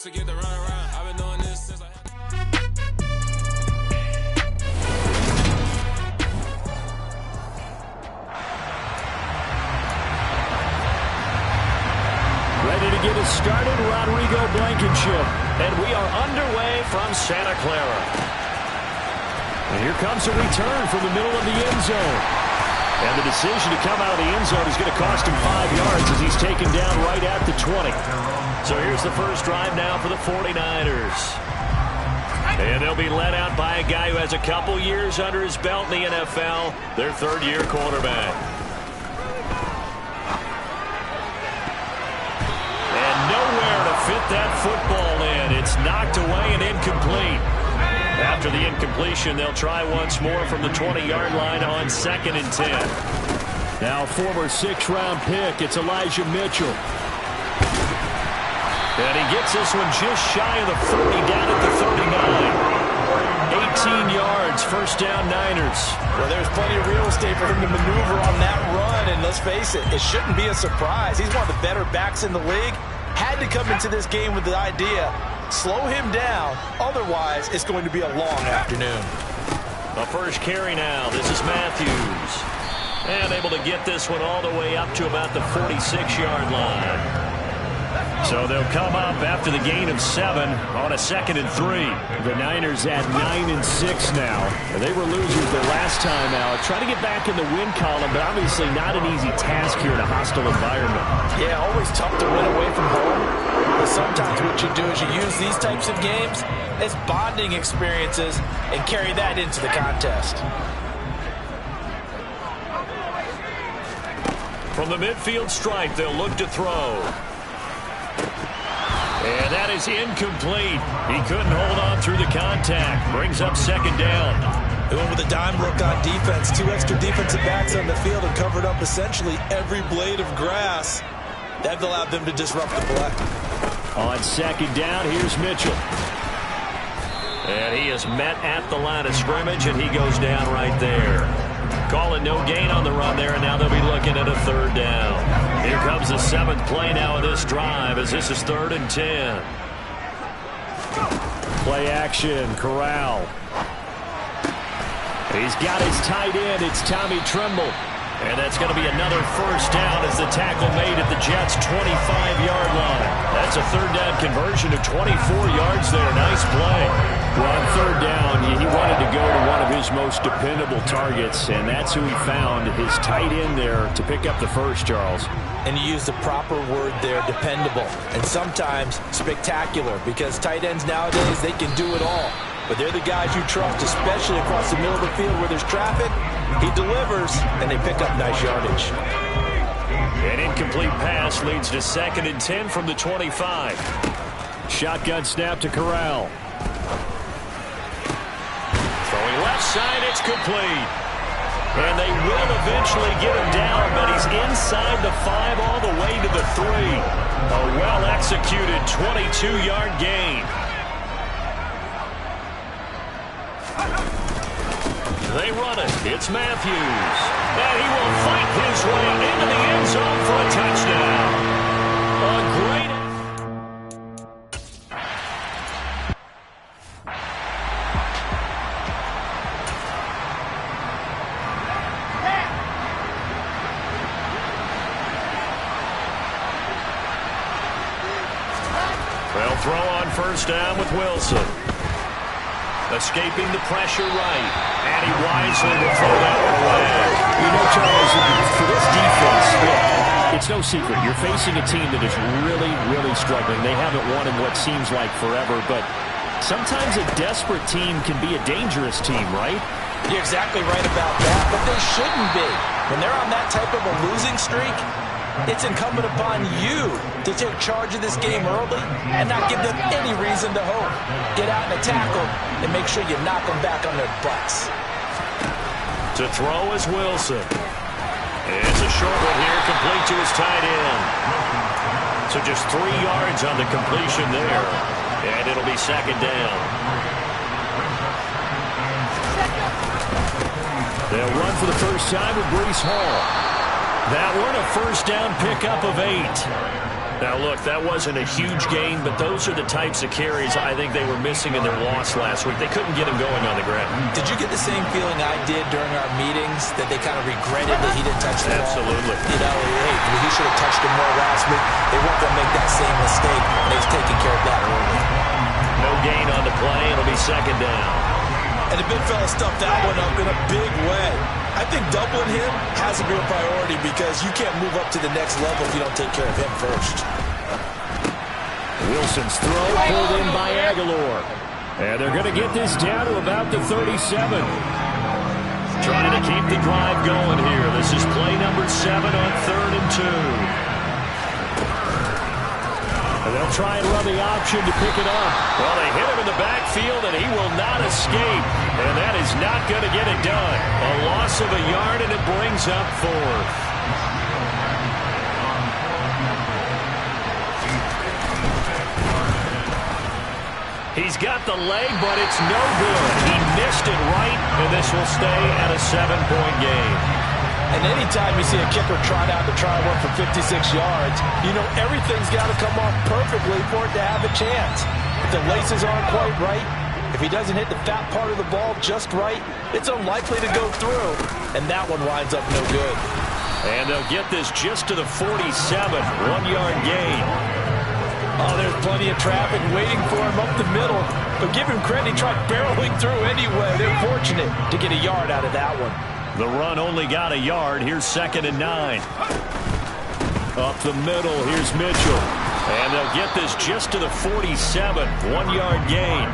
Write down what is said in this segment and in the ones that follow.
To get the run around, I've been doing this since I Ready to get us started, Rodrigo Blankenship. And we are underway from Santa Clara. And here comes a return from the middle of the end zone. And the decision to come out of the end zone is going to cost him 5 yards as he's taken down right at the 20. So here's the first drive now for the 49ers. And they'll be led out by a guy who has a couple years under his belt in the NFL, their third-year quarterback. And nowhere to fit that football in. It's knocked away and incomplete. After the incompletion, they'll try once more from the 20-yard line on 2nd and 10. Now former 6th-round pick, it's Elijah Mitchell. And he gets this one just shy of the 30, down at the 39. 18 yards, first down Niners. Well, there's plenty of real estate for him to maneuver on that run, and let's face it, it shouldn't be a surprise. He's one of the better backs in the league. Had to come into this game with the idea, slow him down, otherwise it's going to be a long afternoon. A first carry now, this is Matthews. And able to get this one all the way up to about the 46-yard line. So they'll come up after the gain of 7 on a 2nd and 3. The Niners at 9-6 now. They were losers their last time out. Trying to get back in the win column, but obviously not an easy task here in a hostile environment. Yeah, always tough to win away from home. But sometimes what you do is you use these types of games as bonding experiences and carry that into the contest. From the midfield stripe, they'll look to throw. And that is incomplete. He couldn't hold on through the contact. Brings up 2nd down. They went with a dime look on defense. 2 extra defensive backs on the field and covered up essentially every blade of grass. That allowed them to disrupt the play. On 2nd down, here's Mitchell. And he is met at the line of scrimmage, and he goes down right there. Calling no gain on the run there, and now they'll be looking at a 3rd down. Here comes the 7th play now of this drive as this is 3rd and 10. Play action, Corral. He's got his tight end. It's Tommy Tremble. And that's going to be another first down as the tackle made at the Jets' 25-yard line. That's a 3rd down conversion of 24 yards there. Nice play. Well, on 3rd down, he wanted to go to one of his most dependable targets, and that's who he found, his tight end there, to pick up the first, Charles. And you use the proper word there, dependable, and sometimes spectacular, because tight ends nowadays, they can do it all. But they're the guys you trust, especially across the middle of the field where there's traffic. He delivers, and they pick up nice yardage. An incomplete pass leads to 2nd and 10 from the 25. Shotgun snap to Corral. Throwing left side, it's complete. And they will eventually get him down, but he's inside the 5 all the way to the 3. A well-executed 22-yard gain. They run it. It's Matthews. And he will fight his way into the end zone for a touchdown. A great... They'll throw on 1st down with Wilson. Escaping the pressure right. And he wisely will throw that one away. You know, Charles, for this defense, it's no secret. You're facing a team that is really, really struggling. They haven't won in what seems like forever, but sometimes a desperate team can be a dangerous team, right? You're exactly right about that, but they shouldn't be. When they're on that type of a losing streak, it's incumbent upon you to take charge of this game early and not give them any reason to hope. Get out in a tackle and make sure you knock them back on their butts. To throw is Wilson. It's a short one here, complete to his tight end. So just 3 yards on the completion there. And it'll be 2nd down. They'll run for the first time with Breece Hall. That one a first down pickup of 8. Now, look, that wasn't a huge gain, but those are the types of carries I think they were missing in their loss last week. They couldn't get him going on the ground. Did you get the same feeling I did during our meetings, that they kind of regretted that he didn't touch the ball? Absolutely. You know, hey, he should have touched him more last week. They weren't going to make that same mistake, and he's taking care of that early. No gain on the play. It'll be second down. And the big fella stuffed that one up in a big way. I think doubling him has to be a priority because you can't move up to the next level if you don't take care of him first. Wilson's throw pulled in by Aguilar. And they're going to get this down to about the 37. Trying to keep the drive going here. This is play number 7 on 3rd and 2. And they'll try and run the option to pick it up. Well, they hit him in the backfield, and he will not escape. And that is not going to get it done. A loss of a yard, and it brings up 4th. He's got the leg, but it's no good. He missed it right, and this will stay at a 7-point game. And anytime you see a kicker trot out to try one for 56 yards, you know everything's got to come off perfectly for it to have a chance. If the laces aren't quite right, if he doesn't hit the fat part of the ball just right, it's unlikely to go through, and that one winds up no good. And they'll get this just to the 47, 1-yard gain. Oh, there's plenty of traffic waiting for him up the middle, but give him credit, he tried barreling through anyway. They're fortunate to get a yard out of that one. The run only got a yard. Here's 2nd and 9. Up the middle, here's Mitchell. And they'll get this just to the 47, 1-yard gain.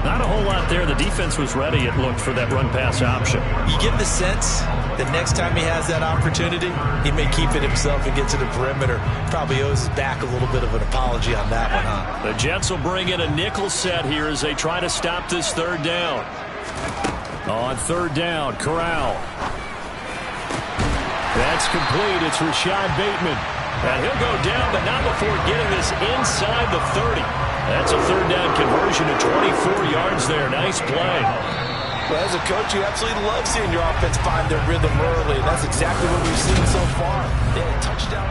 Not a whole lot there. The defense was ready, it looked, for that run-pass option. You get the sense that next time he has that opportunity, he may keep it himself and get to the perimeter. Probably owes his back a little bit of an apology on that one, huh? The Jets will bring in a nickel set here as they try to stop this 3rd down. On 3rd down, Corral. That's complete. It's Rashad Bateman. And he'll go down, but not before getting this inside the 30. That's a 3rd down conversion of 24 yards there. Nice play. Well, as a coach, you absolutely love seeing your offense find their rhythm early, and that's exactly what we've seen so far. They had a touchdown.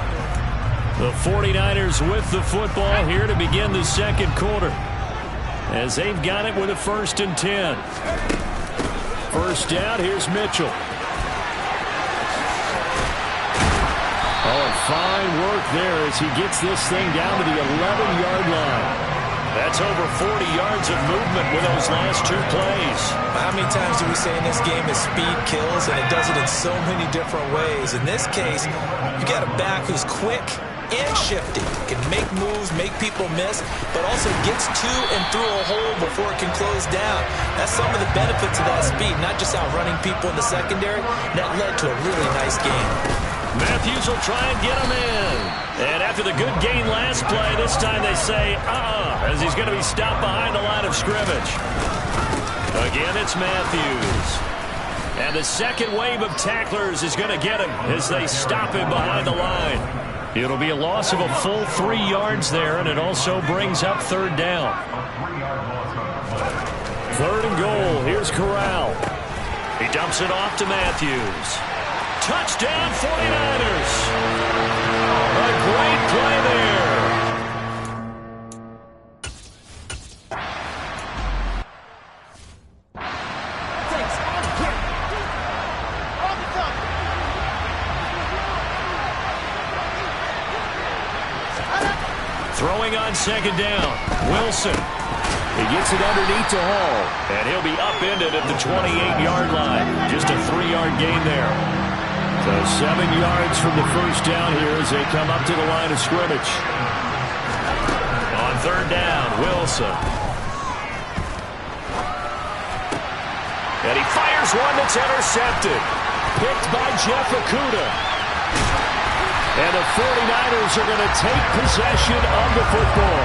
The 49ers with the football here to begin the 2nd quarter, as they've got it with a 1st and 10. First down, here's Mitchell. Oh, fine work there as he gets this thing down to the 11-yard line. That's over 40 yards of movement with those last 2 plays. How many times do we say in this game that speed kills, and it does it in so many different ways? In this case, you got a back who's quick and shifty, can make moves, make people miss, but also gets to and through a hole before it can close down. That's some of the benefits of that speed, not just outrunning people in the secondary. That led to a really nice game. Matthews will try and get him in. And after the good gain last play, this time they say, as he's going to be stopped behind the line of scrimmage. Again, it's Matthews. And the second wave of tacklers is going to get him as they stop him behind the line. It'll be a loss of a full 3 yards there, and it also brings up 3rd down. 3rd and goal. Here's Corral. He dumps it off to Matthews. Touchdown, 49ers. A great play there. Throwing on 2nd down. Wilson. He gets it underneath to Hall. And he'll be upended at the 28-yard line. Just a 3-yard gain there. So 7 yards from the first down here as they come up to the line of scrimmage. On 3rd down, Wilson. And he fires one that's intercepted. Picked by Jeff Okudah. And the 49ers are going to take possession of the football.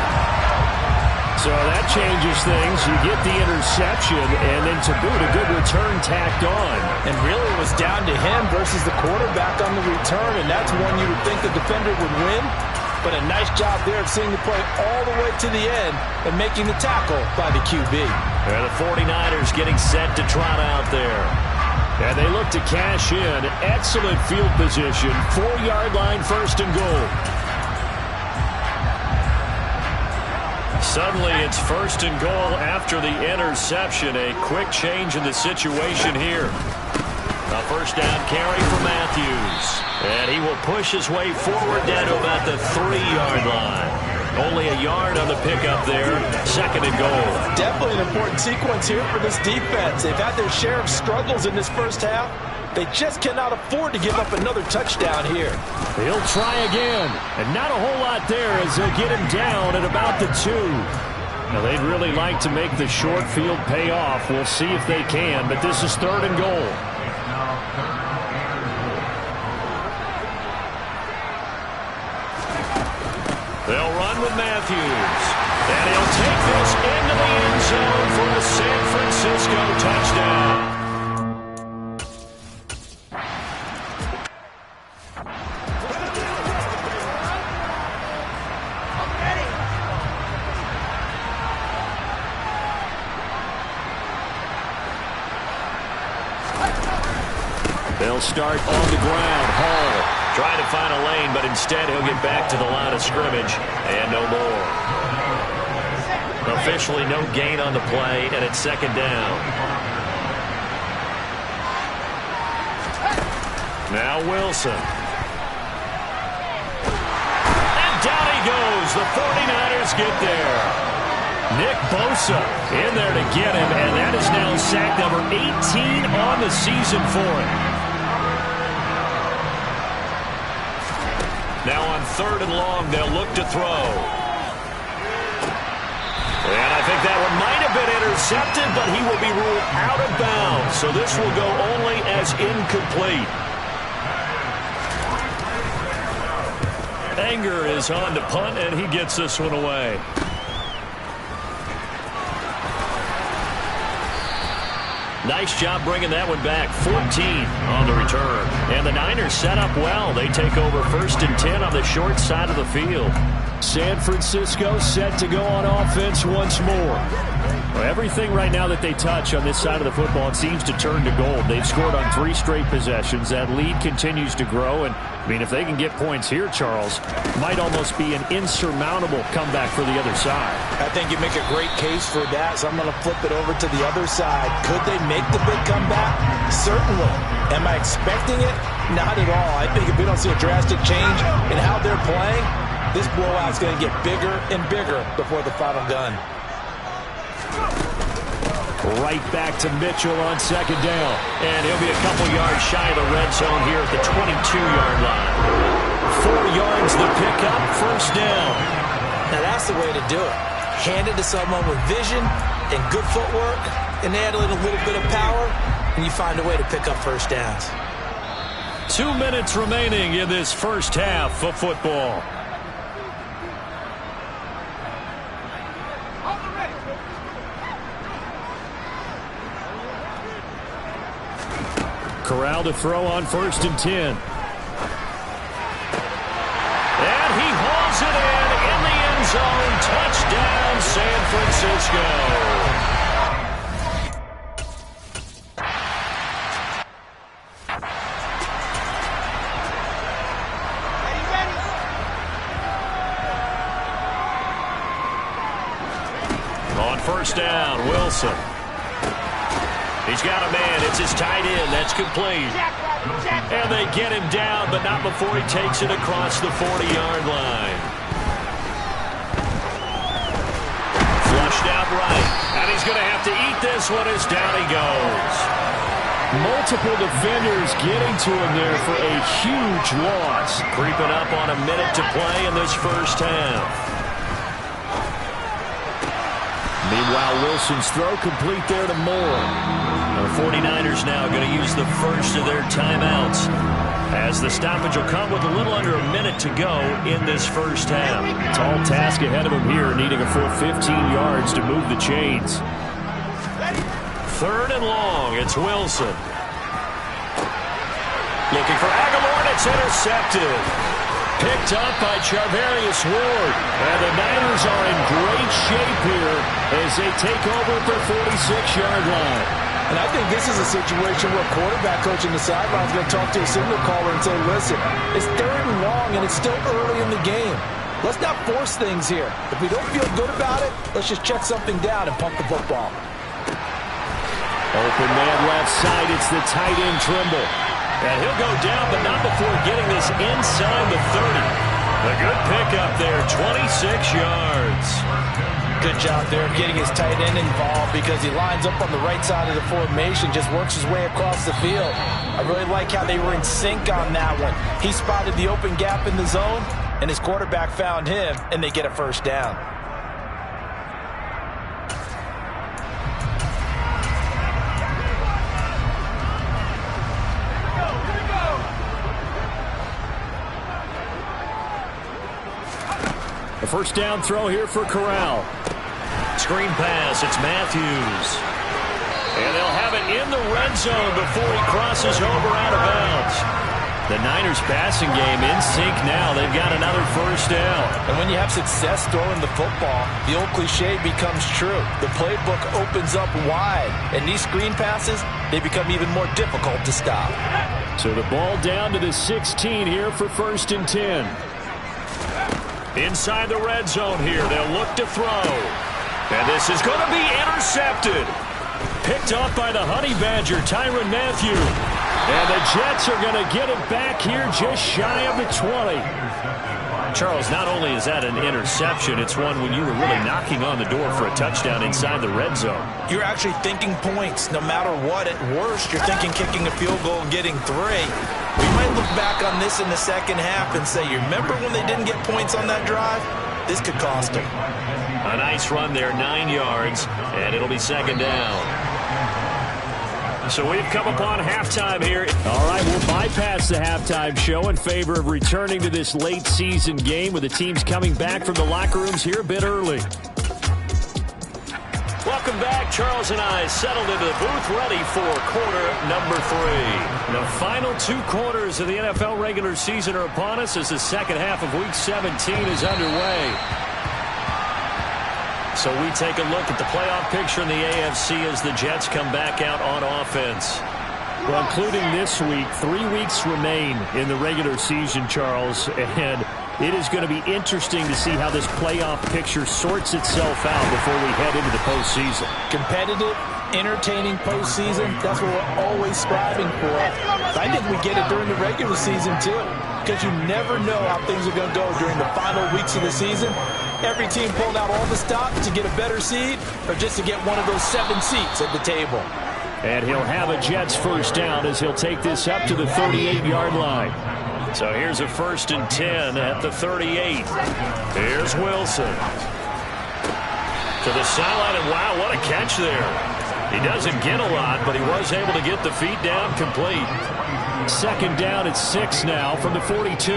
So that changes things. You get the interception, and then to boot, a good return tacked on. And really it was down to him versus the quarterback on the return, and that's one you would think the defender would win. But a nice job there of seeing the play all the way to the end and making the tackle by the QB. And the 49ers getting set to trot out there. And they look to cash in. Excellent field position. 4-yard line, 1st and goal. Suddenly it's 1st and goal after the interception. A quick change in the situation here. A first down carry for Matthews. And he will push his way forward down to about the 3-yard line. Only a yard on the pickup there. 2nd and goal. Definitely an important sequence here for this defense. They've had their share of struggles in this first half. They just cannot afford to give up another touchdown here. He'll try again. And not a whole lot there as they get him down at about the 2. Now, they'd really like to make the short field pay off. We'll see if they can, but this is 3rd and goal. They'll run with Matthews. And he'll take this into the end zone for a San Francisco touchdown. They'll start on the ground. Hall trying to find a lane, but instead he'll get back to the line of scrimmage and no more. Officially no gain on the play, and it's 2nd down. Now Wilson. And down he goes. The 49ers get there. Nick Bosa in there to get him, and that is now sack number 18 on the season for him. Now on 3rd and long, they'll look to throw. And I think that one might have been intercepted, but he will be ruled out of bounds. So this will go only as incomplete. Anger is on to punt, and he gets this one away. Nice job bringing that one back. 14 on the return. And the Niners set up well. They take over 1st and 10 on the short side of the field. San Francisco set to go on offense once more. Well, everything right now that they touch on this side of the football, it seems to turn to gold. They've scored on 3 straight possessions. That lead continues to grow. And, I mean, if they can get points here, Charles, might almost be an insurmountable comeback for the other side. I think you make a great case for that, so I'm going to flip it over to the other side. Could they make the big comeback? Certainly. Am I expecting it? Not at all. I think if we don't see a drastic change in how they're playing, this blowout's going to get bigger and bigger before the final gun. Right back to Mitchell on 2nd down. And he'll be a couple yards shy of the red zone here at the 22-yard line. 4 yards the pickup, 1st down. Now that's the way to do it. Hand it to someone with vision and good footwork, and add in a little bit of power, and you find a way to pick up 1st downs. 2 minutes remaining in this first half of football. Corral to throw on 1st and 10. And he hauls it in the end zone. Touchdown, San Francisco. On 1st down, Wilson. He's got a man. It's his tight end. That's complete. And they get him down, but not before he takes it across the 40-yard line. Flushed out right. And he's going to have to eat this one as down he goes. Multiple defenders getting to him there for a huge loss. Creeping up on a minute to play in this first half. Meanwhile, Wilson's throw complete there to Moore. The 49ers now going to use the first of their timeouts, as the stoppage will come with a little under a minute to go in this first half. Tall task ahead of him here, needing a full 15 yards to move the chains. 3rd and long, it's Wilson. Looking for Aguilar, and it's intercepted. Picked up by Charvarius Ward. And the Niners are in great shape here as they take over at their 46-yard line. And I think this is a situation where a quarterback coach in the sideline is going to talk to a signal caller and say, listen, it's 3rd and long and it's still early in the game. Let's not force things here. If we don't feel good about it, let's just check something down and punt the football. Open man left side. It's the tight end Trimble. And he'll go down, but not before getting this inside the 30. A good pickup there, 26 yards. Good job there getting his tight end involved because he lines up on the right side of the formation, just works his way across the field. I really like how they were in sync on that one. He spotted the open gap in the zone, and his quarterback found him, and they get a first down. A first down throw here for Corral. Screen pass, it's Matthews. And they'll have it in the red zone before he crosses over out of bounds. The Niners passing game in sync now. They've got another first down. And when you have success throwing the football, the old cliche becomes true. The playbook opens up wide. And these screen passes, they become even more difficult to stop. So the ball down to the 16 here for 1st and 10. Inside the red zone here, they'll look to throw. And this is going to be intercepted. Picked off by the Honey Badger, Tyrann Mathieu. And the Jets are going to get it back here just shy of the 20. Charles, not only is that an interception, it's one when you were really knocking on the door for a touchdown inside the red zone. You're actually thinking points no matter what. At worst, you're thinking kicking a field goal and getting 3. We might look back on this in the second half and say, you remember when they didn't get points on that drive? This could cost them. A nice run there, 9 yards, and it'll be 2nd down. So we've come upon halftime here. All right, we'll bypass the halftime show in favor of returning to this late season game with the teams coming back from the locker rooms here a bit early. Welcome back. Charles and I settled into the booth ready for quarter number 3. The final 2 quarters of the NFL regular season are upon us as the second half of Week 17 is underway. So we take a look at the playoff picture in the AFC as the Jets come back out on offense. Well, including this week, 3 weeks remain in the regular season, Charles, and it is going to be interesting to see how this playoff picture sorts itself out before we head into the postseason. Competitive, entertaining postseason, that's what we're always striving for. I think we get it during the regular season, too, because you never know how things are going to go during the final weeks of the season. Every team pulled out all the stops to get a better seed or just to get one of those 7 seats at the table. And he'll have a Jets first down as he'll take this up to the 38-yard line. So here's a 1st and 10 at the 38. Here's Wilson. To the sideline, and wow, what a catch there. He doesn't get a lot, but he was able to get the feet down complete. 2nd down at 6 now from the 42.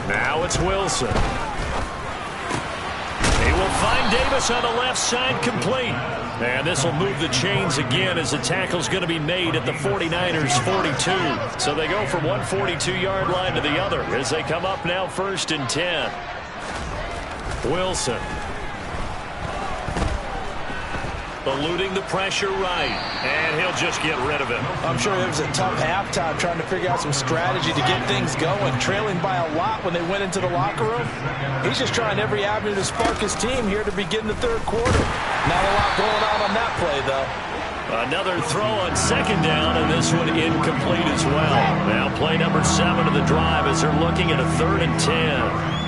Now it's Wilson. He will find Davis on the left side complete. And this will move the chains again as the tackle's going to be made at the 49ers 42. So they go from one 42-yard line to the other as they come up now 1st and 10. Wilson. Eluding the pressure right. And he'll just get rid of it. I'm sure it was a tough halftime trying to figure out some strategy to get things going. Trailing by a lot when they went into the locker room. He's just trying every avenue to spark his team here to begin the 3rd quarter. Not a lot going on that play, though. Another throw on 2nd down, and this one incomplete as well. Now play number 7 of the drive as they're looking at a 3rd and 10.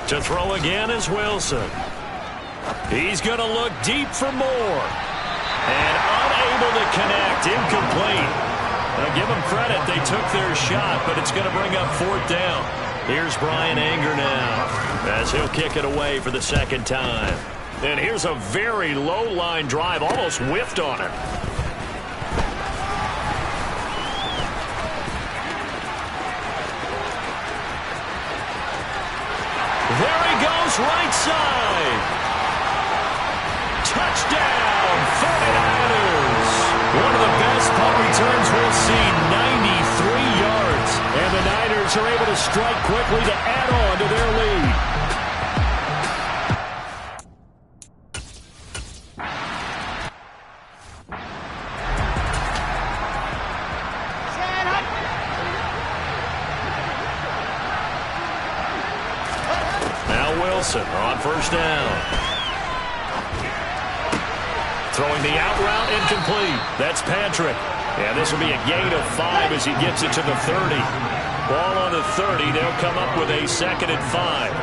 To throw again is Wilson. He's going to look deep for more. And unable to connect. Incomplete. Now give them credit. They took their shot, but it's going to bring up 4th down. Here's Bryan Anger now as he'll kick it away for the 2nd time. And here's a very low-line drive. Almost whiffed on it. There he goes, right side. Touchdown, 49ers. One of the best punt returns we'll see, 93 yards. And the Niners are able to strike quickly to add on to their lead. Now Wilson on first down. Throwing the out route, incomplete. That's Patrick. And this will be a gain of 5 as he gets it to the 30. Ball on the 30. They'll come up with a 2nd and 5.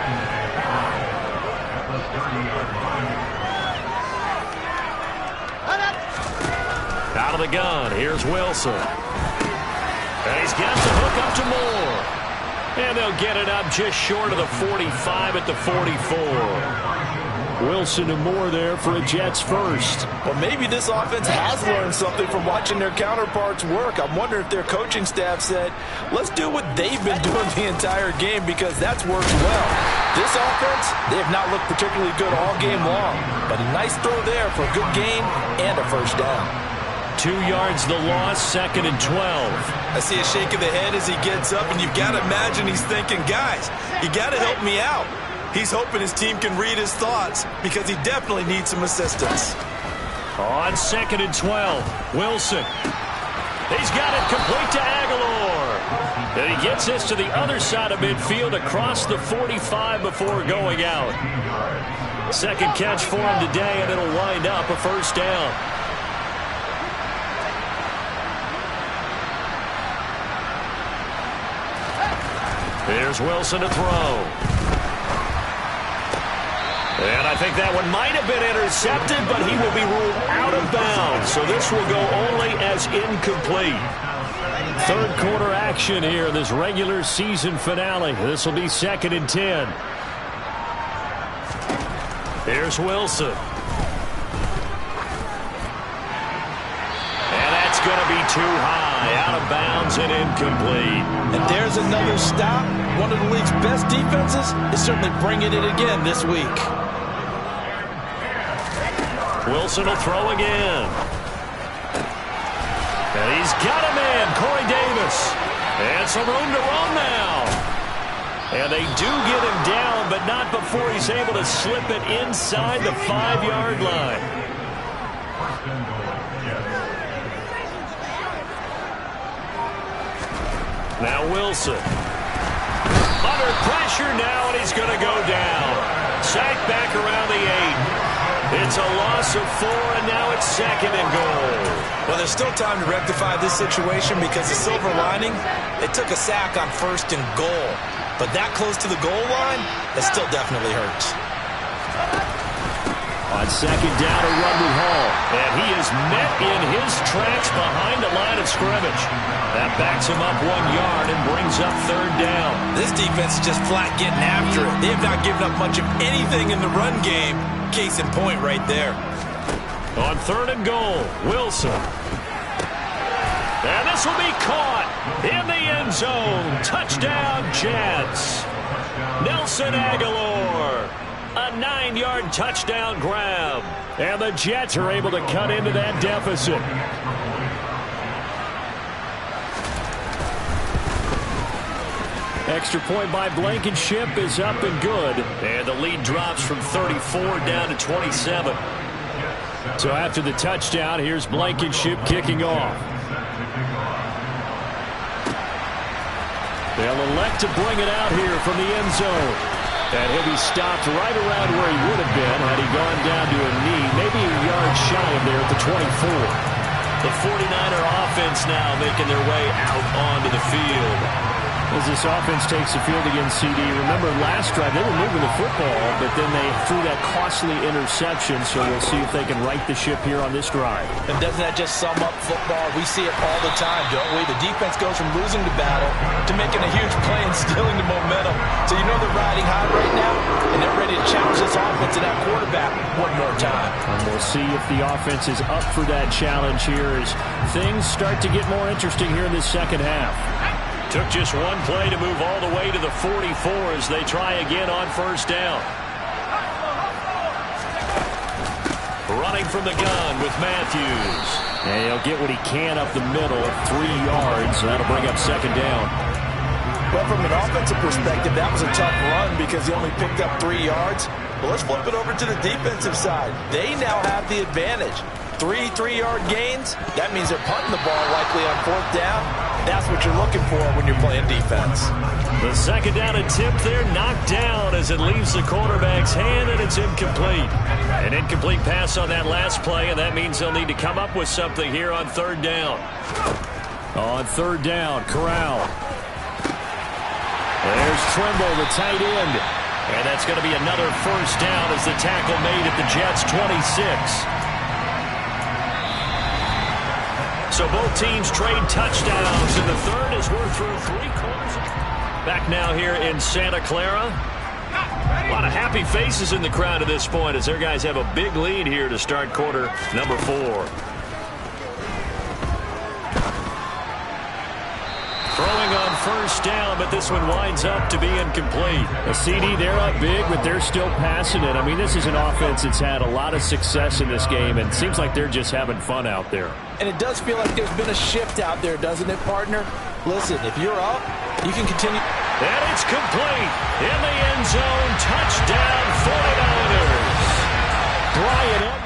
Out of the gun. Here's Wilson. And he's got the hook up to Moore. And they'll get it up just short of the 45 at the 44. Wilson and Moore there for a Jets first. Well, maybe this offense has learned something from watching their counterparts work. I'm wondering if their coaching staff said, let's do what they've been doing the entire game, because that's worked well. This offense, they have not looked particularly good all game long, but a nice throw there for a good gain and a first down. 2 yards the loss, 2nd and 12. I see a shake of the head as he gets up, and you've got to imagine he's thinking, guys, you got to help me out. He's hoping his team can read his thoughts because he definitely needs some assistance. On 2nd and 12, Wilson. He's got it complete to Aguilar. And he gets this to the other side of midfield across the 45 before going out. 2nd catch for him today, and it'll wind up a first down. Here's Wilson to throw. And I think that one might have been intercepted, but he will be ruled out of bounds. So this will go only as incomplete. 3rd quarter action here in this regular season finale. This will be 2nd and 10. Here's Wilson. And that's going to be too high. Out of bounds and incomplete. And there's another stop. One of the league's best defenses is certainly bringing it again this week. Wilson will throw again. And he's got a man, Corey Davis. And some room to run now. And they do get him down, but not before he's able to slip it inside the 5-yard line. Now Wilson. Under pressure now, and he's going to go down. Sacked back around the 8. It's a loss of 4, and now it's 2nd and goal. Well, there's still time to rectify this situation because the silver lining, they took a sack on 1st and goal. But that close to the goal line, it still definitely hurts. On 2nd down, a run with Hall. And he is met in his tracks behind the line of scrimmage. That backs him up 1 yard and brings up 3rd down. This defense is just flat getting after it. They have not given up much of anything in the run game. Case in point right there. On 3rd and goal, Wilson. And this will be caught in the end zone. Touchdown, Jets. Nelson Aguilar. A 9-yard touchdown grab. And the Jets are able to cut into that deficit. Extra point by Blankenship is up and good. And the lead drops from 34 down to 27. So after the touchdown, here's Blankenship kicking off. They'll elect to bring it out here from the end zone. And he'll be stopped right around where he would have been had he gone down to a knee, maybe a yard shy of there at the 24. The 49er offense now making their way out onto the field. As this offense takes the field against CD, remember last drive they were moving the football, but then they threw that costly interception, so we'll see if they can right the ship here on this drive. And doesn't that just sum up football? We see it all the time, don't we? The defense goes from losing the battle to making a huge play and stealing the momentum. So you know they're riding high right now, and they're ready to challenge this offense and that quarterback one more time. And we'll see if the offense is up for that challenge here as things start to get more interesting here in this 2nd half. Took just one play to move all the way to the 44 as they try again on 1st down. Running from the gun with Matthews. And he'll get what he can up the middle, 3 yards. That'll bring up 2nd down. Well, from an offensive perspective, that was a tough run because he only picked up 3 yards. But let's flip it over to the defensive side. They now have the advantage. 3 3-yard gains. That means they're punting the ball likely on 4th down. That's what you're looking for when you're playing defense. The 2nd down attempt there knocked down as it leaves the quarterback's hand, and it's incomplete. An incomplete pass on that last play, and that means they'll need to come up with something here on third down. On third down, Corral. There's Trimble, the tight end. And that's going to be another first down as the tackle made at the Jets' 26. So both teams trade touchdowns in the third as we're through 3 quarters. Back now here in Santa Clara. A lot of happy faces in the crowd at this point as their guys have a big lead here to start quarter number 4. Throwing on first down, but this one winds up to be incomplete. A CD, they're up big, but they're still passing it. I mean, this is an offense that's had a lot of success in this game, and it seems like they're just having fun out there. And it does feel like there's been a shift out there, doesn't it, partner? Listen, if you're up, you can continue. And it's complete. In the end zone, touchdown 49ers. Brian up.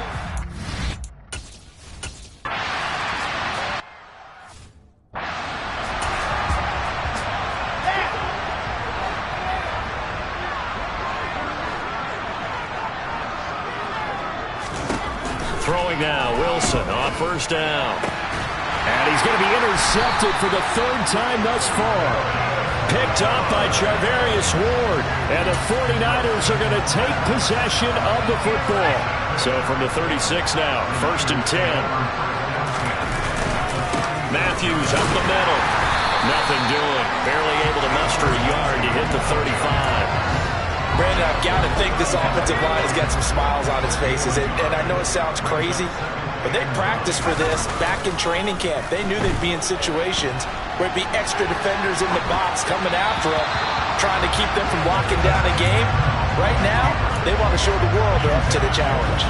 Throwing now, Wilson on first down. And he's going to be intercepted for the 3rd time thus far. Picked up by Charvarius Ward. And the 49ers are going to take possession of the football. So from the 36 now, 1st and 10. Matthews up the middle. Nothing doing. Barely able to muster a yard to hit the 35. Brandon, I've got to think this offensive line has got some smiles on its faces. And I know it sounds crazy, but they practiced for this back in training camp. They knew they'd be in situations where it'd be extra defenders in the box coming after them, trying to keep them from locking down a game. Right now, they want to show the world they're up to the challenge.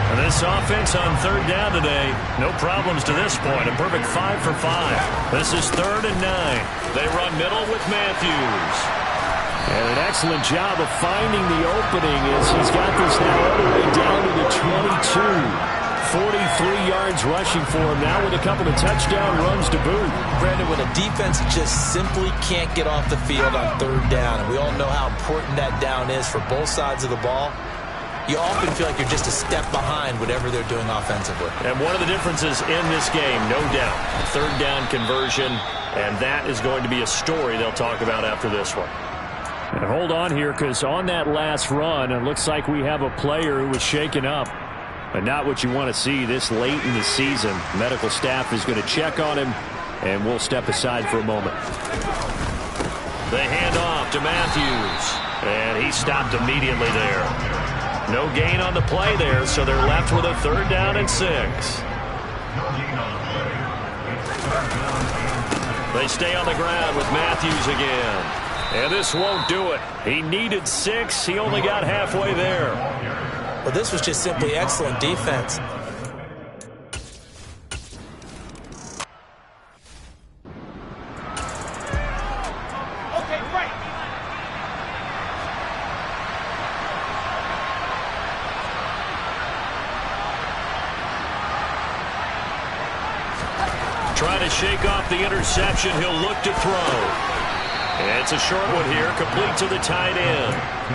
And this offense on third down today, no problems to this point. A perfect 5 for 5. This is 3rd and 9. They run middle with Matthews. And an excellent job of finding the opening as he's got this now all the way down to the 22. 43 yards rushing for him now with a couple of touchdown runs to boot. Brandon, when a defense just simply can't get off the field on third down, and we all know how important that down is for both sides of the ball, you often feel like you're just a step behind whatever they're doing offensively. And one of the differences in this game, no doubt, third down conversion, and that is going to be a story they'll talk about after this one. And hold on here, because on that last run, it looks like we have a player who was shaken up. And not what you want to see this late in the season. Medical staff is going to check on him, and we'll step aside for a moment. They hand off to Matthews, and he stopped immediately there. No gain on the play there, so they're left with a 3rd down and 6. They stay on the ground with Matthews again. And this won't do it. He needed 6. He only got halfway there. Well, this was just simply excellent defense. Okay, right. Trying to shake off the interception. He'll look to throw. And it's a short one here, complete to the tight end.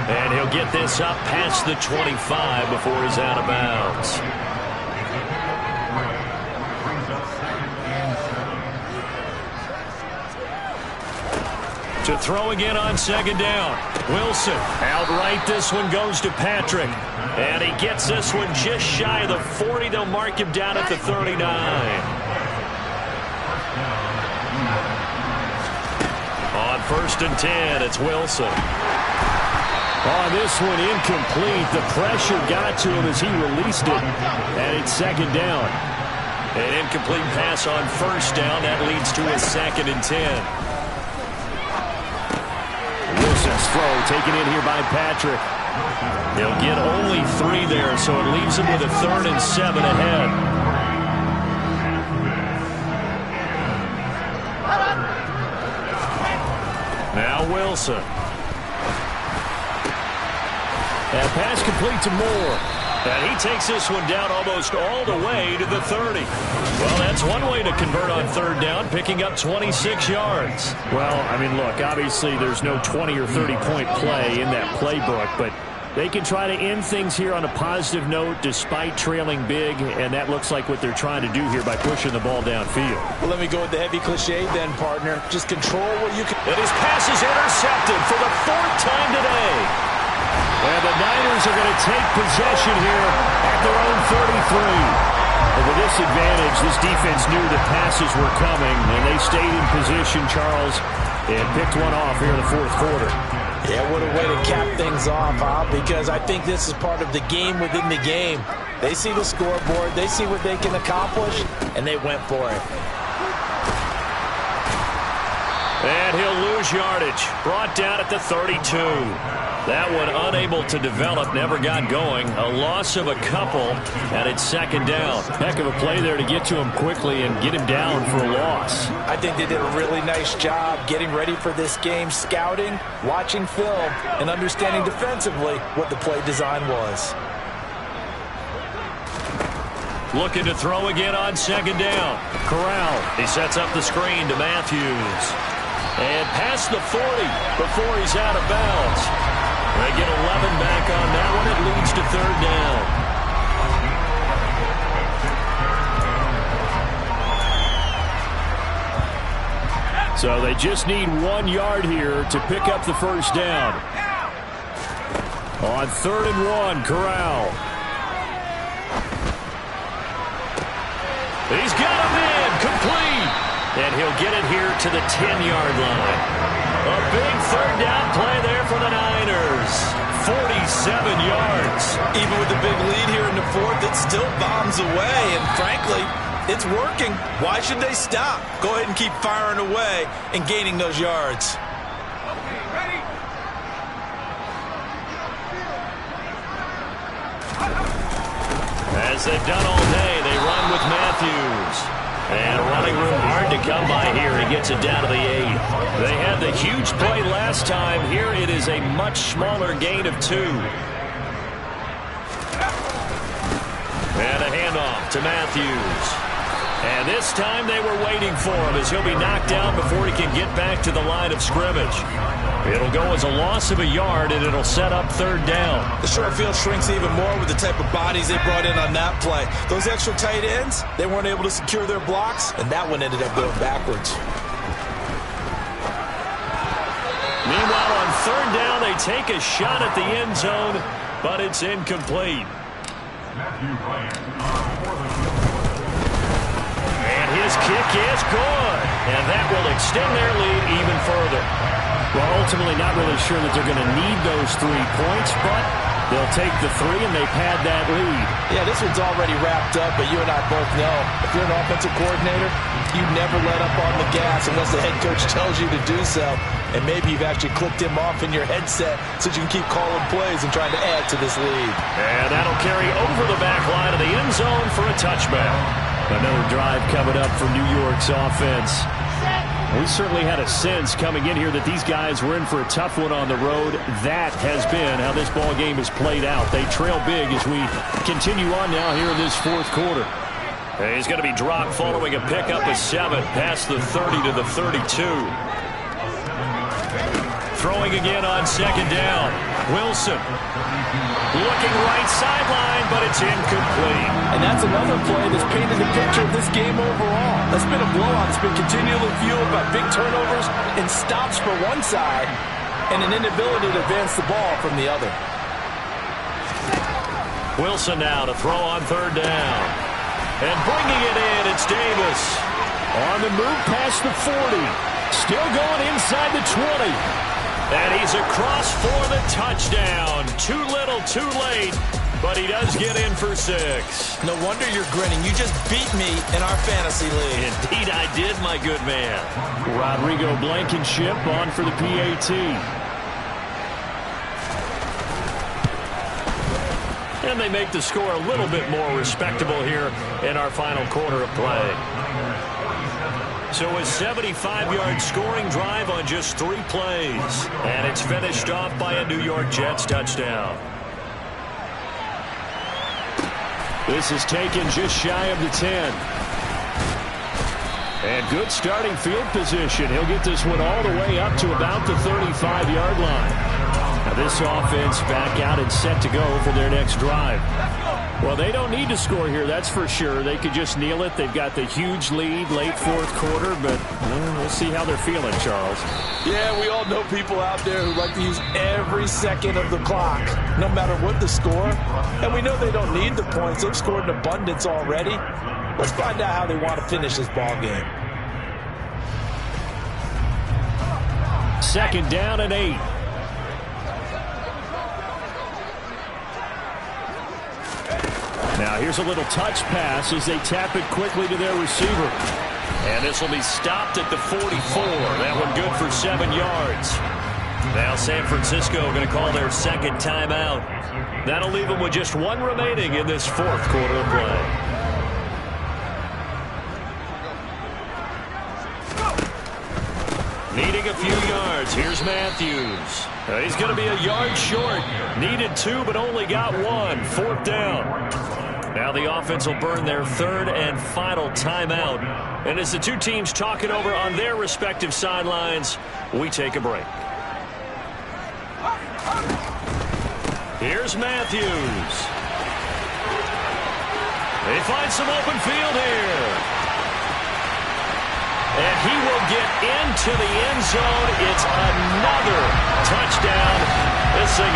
And he'll get this up past the 25 before he's out of bounds. To throw again on 2nd down. Wilson outright. This one goes to Patrick. And he gets this one just shy of the 40. They'll mark him down at the 39. On 1st and 10, it's Wilson. On this one, incomplete. The pressure got to him as he released it, and it's 2nd down. An incomplete pass on 1st down. That leads to a 2nd and 10. Wilson's throw taken in here by Patrick. He'll get only 3 there, so it leaves him with a 3rd and 7 ahead. Now Wilson. That pass complete to Moore. And he takes this one down almost all the way to the 30. Well, that's one way to convert on third down, picking up 26 yards. Well, I mean, look, obviously there's no 20 or 30-point play in that playbook, but they can try to end things here on a positive note despite trailing big, and that looks like what they're trying to do here by pushing the ball downfield. Well, let me go with the heavy cliche then, partner. Just control what you can. And his pass is intercepted for the 4th time today. And the Niners are going to take possession here at their own 33. And with this advantage, this defense knew that passes were coming, and they stayed in position, Charles, and picked one off here in the 4th quarter. Yeah, what a way to cap things off, huh? Because I think this is part of the game within the game. They see the scoreboard, they see what they can accomplish, and they went for it. And he'll lose yardage. Brought down at the 32. That one unable to develop, never got going. A loss of a couple, and it's 2nd down. Heck of a play there to get to him quickly and get him down for a loss. I think they did a really nice job getting ready for this game, scouting, watching film, and understanding defensively what the play design was. Looking to throw again on 2nd down. Corral, he sets up the screen to Matthews. And past the 40 before he's out of bounds. They get 11 back on that one. It leads to 3rd down. So they just need 1 yard here to pick up the 1st down. On 3rd and 1, Corral. He's got him in, complete. And he'll get it here to the 10-yard line. A big 3rd down play there for the Niners. 47 yards. Even with the big lead here in the 4th, it still bombs away. And frankly, it's working. Why should they stop? Go ahead and keep firing away and gaining those yards. Okay, ready? As they've done all day, they run with Matthews. And running room hard to come by here. He gets it down to the 8. They had the huge play last time. Here it is a much smaller gain of 2. And a handoff to Matthews. And this time they were waiting for him as he'll be knocked down before he can get back to the line of scrimmage. It'll go as a loss of a yard, and it'll set up 3rd down. The short field shrinks even more with the type of bodies they brought in on that play. Those extra tight ends, they weren't able to secure their blocks, and that one ended up going backwards. Meanwhile, on 3rd down, they take a shot at the end zone, but it's incomplete. And his kick is good, and that will extend their lead even further. Well, ultimately not really sure that they're going to need those 3 points, but they'll take the 3 and they've had that lead. Yeah, this one's already wrapped up, but you and I both know if you're an offensive coordinator, you never let up on the gas unless the head coach tells you to do so. And maybe you've actually clicked him off in your headset so you can keep calling plays and trying to add to this lead. And that'll carry over the back line of the end zone for a touchback. Another drive coming up for New York's offense. We certainly had a sense coming in here that these guys were in for a tough one on the road. That has been how this ball game has played out. They trail big as we continue on now here in this 4th quarter. He's going to be dropped following a pickup of 7 past the 30 to the 32. Throwing again on 2nd down. Wilson looking right sideline, but it's incomplete. And that's another play that's painted the picture of this game overall. That's been a blowout. It's been continually fueled by big turnovers and stops for one side and an inability to advance the ball from the other. Wilson now to throw on 3rd down. And bringing it in, it's Davis. On the move past the 40. Still going inside the 20. And he's across for the touchdown. Too little, too late. But he does get in for 6. No wonder you're grinning. You just beat me in our fantasy league. Indeed I did, my good man. Rodrigo Blankenship on for the PAT. And they make the score a little bit more respectable here in our final quarter of play. So a 75-yard scoring drive on just 3 plays. And it's finished off by a New York Jets touchdown. This is taken just shy of the 10. And good starting field position. He'll get this one all the way up to about the 35-yard line. Now this offense back out and set to go for their next drive. Well, they don't need to score here, that's for sure. They could just kneel it. They've got the huge lead late fourth quarter, but we'll see how they're feeling, Charles. Yeah, we all know people out there who like to use every second of the clock, no matter what the score. And we know they don't need the points. They've scored in abundance already. Let's find out how they want to finish this ball game. 2nd down and 8. Now here's a little touch pass as they tap it quickly to their receiver. And this will be stopped at the 44. That one good for 7 yards. Now San Francisco going to call their second timeout. That'll leave them with just one remaining in this fourth quarter of play. Needing a few yards. Here's Matthews. He's going to be a yard short. Needed 2, but only got 1. 4th down. Now the offense will burn their 3rd and final timeout. And as the two teams talk it over on their respective sidelines, we take a break. Here's Matthews. They find some open field here. And he will get into the end zone. It's another touchdown. This thing